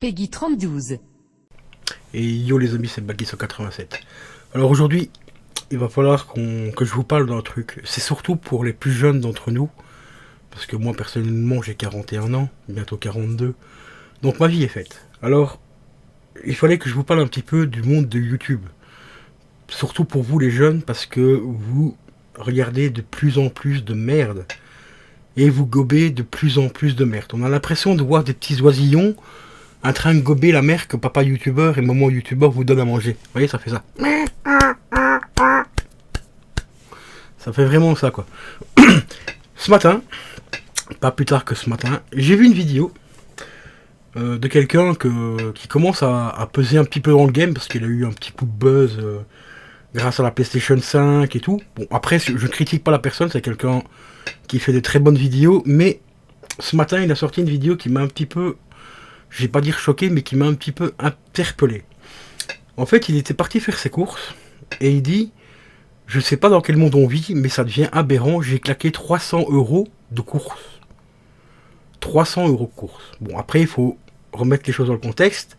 Peggy 3012. Et yo les amis, c'est Baggy 187. Alors aujourd'hui, il va falloir que je vous parle d'un truc. C'est surtout pour les plus jeunes d'entre nous. Parce que moi personnellement j'ai 41 ans, bientôt 42. Donc ma vie est faite. Alors, il fallait que je vous parle un petit peu du monde de YouTube. Surtout pour vous les jeunes, parce que vous regardez de plus en plus de merde. Et vous gobez de plus en plus de merde. On a l'impression de voir des petits oisillons en train de gober la merde que papa youtubeur et maman youtubeur vous donnent à manger. Vous voyez, ça fait ça. Ça fait vraiment ça, quoi. Ce matin, pas plus tard que ce matin, j'ai vu une vidéo de quelqu'un qui commence à peser un petit peu dans le game parce qu'il a eu un petit coup de buzz grâce à la PlayStation 5 et tout. Bon, après, je ne critique pas la personne, c'est quelqu'un qui fait de très bonnes vidéos, mais ce matin, il a sorti une vidéo qui m'a un petit peu, je vais pas dire choqué, mais qui m'a un petit peu interpellé. En fait, il était parti faire ses courses et il dit: je sais pas dans quel monde on vit, mais ça devient aberrant, j'ai claqué 300 € de course. 300 € de course. Bon, après, il faut remettre les choses dans le contexte.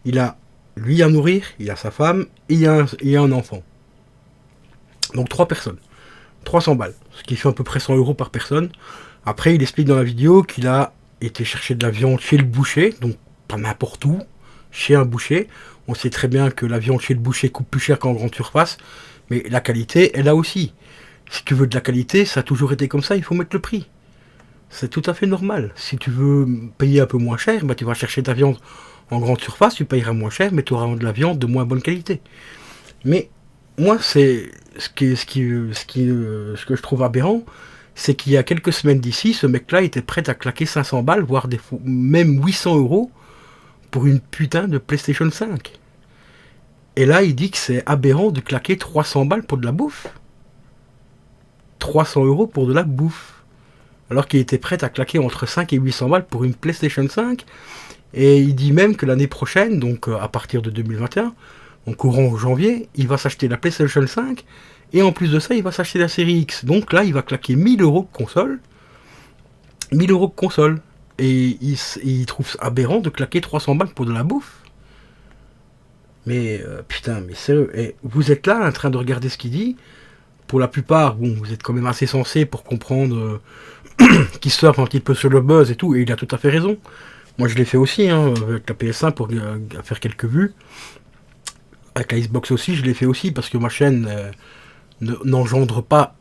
Il a lui à nourrir, il a sa femme, et il y a un enfant. Donc 3 personnes. 300 balles. Ce qui fait à peu près 100 € par personne. Après, il explique dans la vidéo qu'il a été chercher de la viande chez le boucher, donc pas n'importe où, chez un boucher. On sait très bien que la viande chez le boucher coûte plus cher qu'en grande surface, mais la qualité, elle a aussi. Si tu veux de la qualité, ça a toujours été comme ça, il faut mettre le prix. C'est tout à fait normal. Si tu veux payer un peu moins cher, bah tu vas chercher ta viande en grande surface, tu payeras moins cher, mais tu auras de la viande de moins bonne qualité. Mais moi, c'est ce que je trouve aberrant, c'est qu'il y a quelques semaines d'ici, ce mec-là était prêt à claquer 500 balles, voire même 800 € pour une putain de PlayStation 5. Et là, il dit que c'est aberrant de claquer 300 balles pour de la bouffe. 300 € pour de la bouffe. Alors qu'il était prêt à claquer entre 5 et 800 balles pour une PlayStation 5. Et il dit même que l'année prochaine, donc à partir de 2021, en courant janvier, il va s'acheter la PlayStation 5. Et en plus de ça, il va s'acheter la série X. Donc là, il va claquer 1000 € de console. 1000 € de console. Et il trouve aberrant de claquer 300 balles pour de la bouffe. Mais putain, mais sérieux. Et vous êtes là en train de regarder ce qu'il dit. Pour la plupart, bon, vous êtes quand même assez sensé pour comprendre qu'il surfe un petit peu sur le buzz et tout. Et il a tout à fait raison. Moi, je l'ai fait aussi, hein, avec la PS1 pour faire quelques vues. Avec la Xbox aussi, je l'ai fait aussi parce que ma chaîne n'engendre pas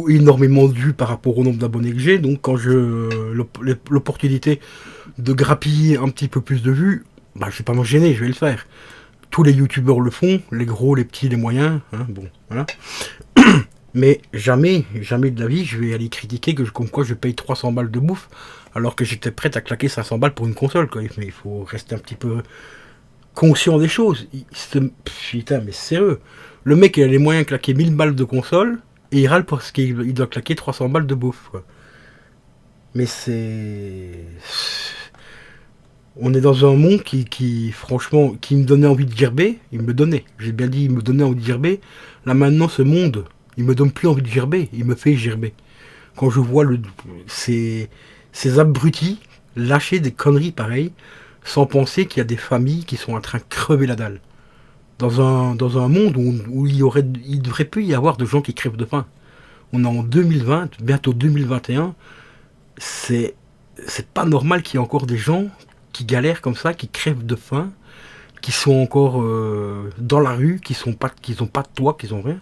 énormément de vues par rapport au nombre d'abonnés que j'ai. Donc, quand j'ai l'opportunité de grappiller un petit peu plus de vues, bah, je vais pas m'en gêner, je vais le faire. Tous les youtubeurs le font, les gros, les petits, les moyens, hein, bon, voilà. Mais jamais de la vie, je vais aller critiquer comme quoi je paye 300 balles de bouffe, alors que j'étais prêt à claquer 500 balles pour une console, quoi. Mais il faut rester un petit peu conscient des choses. Putain, mais sérieux. Le mec, il a les moyens de claquer 1000 balles de console, et il râle parce qu'il doit claquer 300 balles de bouffe, quoi. Mais c'est... On est dans un monde franchement, qui me donnait envie de gerber. J'ai bien dit, il me donnait envie de gerber. Là maintenant, ce monde, il me donne plus envie de gerber. Il me fait gerber. Quand je vois ces abrutis lâcher des conneries pareilles, sans penser qu'il y a des familles qui sont en train de crever la dalle. Dans un monde où il devrait plus y avoir de gens qui crèvent de faim. On est en 2020, bientôt 2021. C'est pas normal qu'il y ait encore des gens qui galèrent comme ça, qui crèvent de faim, qui sont encore dans la rue, qui n'ont pas de toit, qui n'ont rien.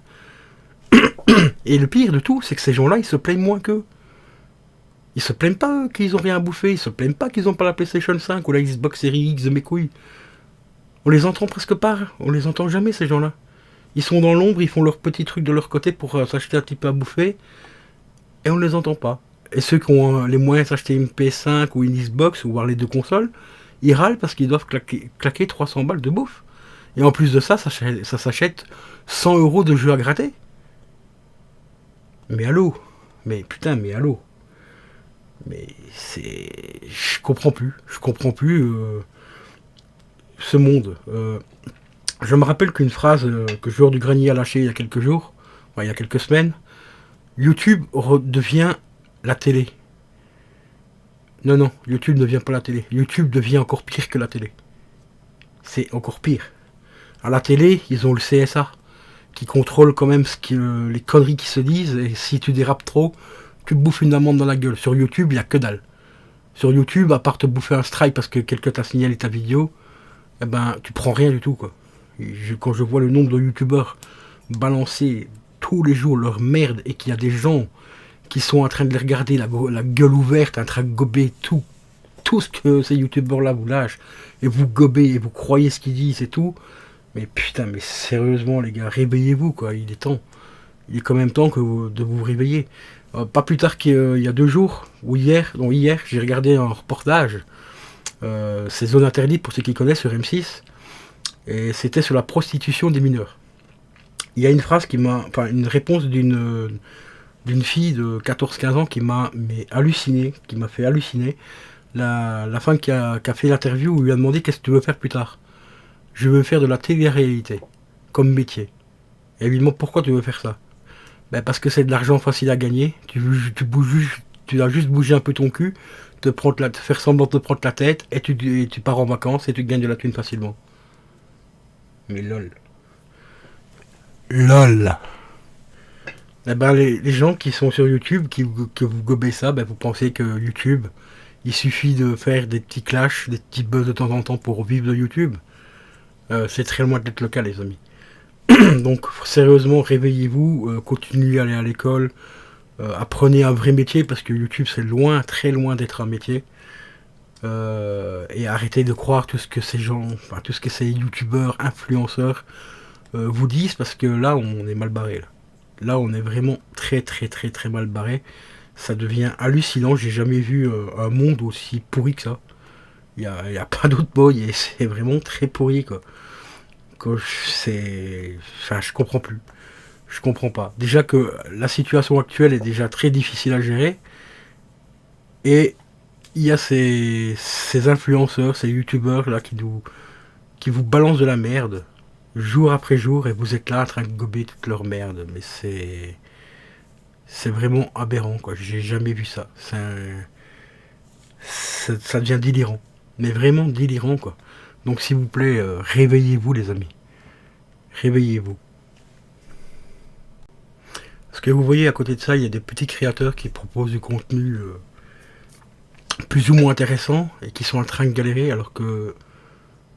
Et le pire de tout, c'est que ces gens-là, ils se plaignent moins qu'eux. Ils se plaignent pas qu'ils ont rien à bouffer, ils se plaignent pas qu'ils ont pas la PlayStation 5 ou la Xbox Series X de mes couilles. On les entend presque pas, on les entend jamais ces gens-là. Ils sont dans l'ombre, ils font leurs petits trucs de leur côté pour s'acheter un petit peu à bouffer, et on les entend pas. Et ceux qui ont les moyens de s'acheter une PS5 ou une Xbox, ou voir les deux consoles, ils râlent parce qu'ils doivent claquer 300 balles de bouffe. Et en plus de ça, ça s'achète 100 € de jeux à gratter. Mais allô? Mais putain, mais allô? Mais c'est... Je comprends plus ce monde. Je me rappelle qu'une phrase que Joueur du Grenier a lâchée il y a quelques jours, il y a quelques semaines, YouTube devient la télé. Non, non, YouTube ne devient pas la télé. YouTube devient encore pire que la télé. C'est encore pire. À la télé, ils ont le CSA qui contrôle quand même les conneries qui se disent. Et si tu dérapes trop, tu te bouffes une amende dans la gueule. Sur YouTube, il n'y a que dalle. Sur YouTube, à part te bouffer un strike parce que quelqu'un t'a signalé ta vidéo, eh ben, tu prends rien du tout, quoi. Quand je vois le nombre de youtubeurs balancer tous les jours leur merde et qu'il y a des gens qui sont en train de les regarder la gueule ouverte, en train de gober tout ce que ces youtubeurs-là vous lâchent, et vous gobez et vous croyez ce qu'ils disent et tout, mais putain, mais sérieusement, les gars, réveillez-vous, quoi, il est temps. Il est quand même temps de vous réveiller. Pas plus tard qu'il y a 2 jours, ou hier, j'ai regardé un reportage, c'est Zone Interdite pour ceux qui connaissent sur M6, et c'était sur la prostitution des mineurs. Il y a une phrase une réponse d'une fille de 14-15 ans qui m'a halluciné, qui m'a fait halluciner. La femme qui a fait l'interview, où lui a demandé qu'est-ce que tu veux faire plus tard. Je veux faire de la télé-réalité, comme métier. Et elle lui demande pourquoi tu veux faire ça. Ben parce que c'est de l'argent facile à gagner. Tu dois juste bouger un peu ton cul, te faire semblant de te prendre la tête, et tu pars en vacances et tu gagnes de la thune facilement. Mais lol. LOL. Eh ben, les gens qui sont sur YouTube, que vous gobez ça, ben, vous pensez que YouTube, il suffit de faire des petits clashs, des petits buzz de temps en temps pour vivre de YouTube. C'est très loin d'être le cas, les amis. Donc, sérieusement, réveillez-vous, continuez à aller à l'école, apprenez un vrai métier, parce que YouTube, c'est loin, très loin d'être un métier. Et arrêtez de croire tout ce que ces gens, enfin, tout ce que ces youtubeurs, influenceurs vous disent, parce que là, on est mal barré. Là, on est vraiment très, très, très, très mal barré. Ça devient hallucinant. J'ai jamais vu un monde aussi pourri que ça. Il y a pas d'autre mot. C'est vraiment très pourri, quoi. Enfin, je comprends plus. Je comprends pas. Déjà que la situation actuelle est déjà très difficile à gérer. Et il y a ces influenceurs, ces youtubeurs là qui vous balancent de la merde jour après jour, et vous êtes là en train de gober toute leur merde. Mais c'est vraiment aberrant, quoi. J'ai jamais vu ça. Ça devient délirant. Mais vraiment délirant, quoi. Donc s'il vous plaît, réveillez-vous, les amis. Réveillez-vous. Parce que vous voyez, à côté de ça, il y a des petits créateurs qui proposent du contenu plus ou moins intéressant et qui sont en train de galérer, alors que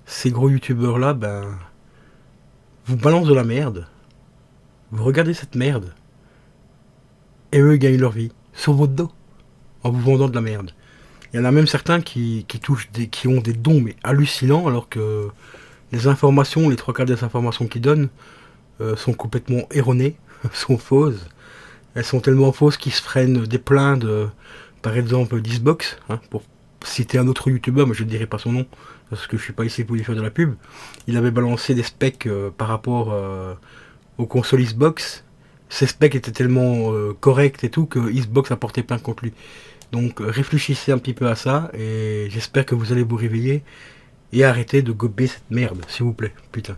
ces gros youtubeurs là, ben, vous balancent de la merde. Vous regardez cette merde. Et eux, ils gagnent leur vie. Sur votre dos. En vous vendant de la merde. Il y en a même certains qui ont des dons, mais hallucinants, alors que les informations, les 3/4 des informations qu'ils donnent, sont complètement erronées, sont fausses. Elles sont tellement fausses qu'ils se prennent des plaintes, par exemple d'Xbox, hein, pour citer un autre youtubeur, mais je ne dirai pas son nom, parce que je suis pas ici pour lui faire de la pub. Il avait balancé des specs par rapport aux consoles Xbox. Ces specs étaient tellement corrects et tout que Xbox a porté plainte contre lui. Donc réfléchissez un petit peu à ça, et j'espère que vous allez vous réveiller et arrêter de gober cette merde, s'il vous plaît. Putain.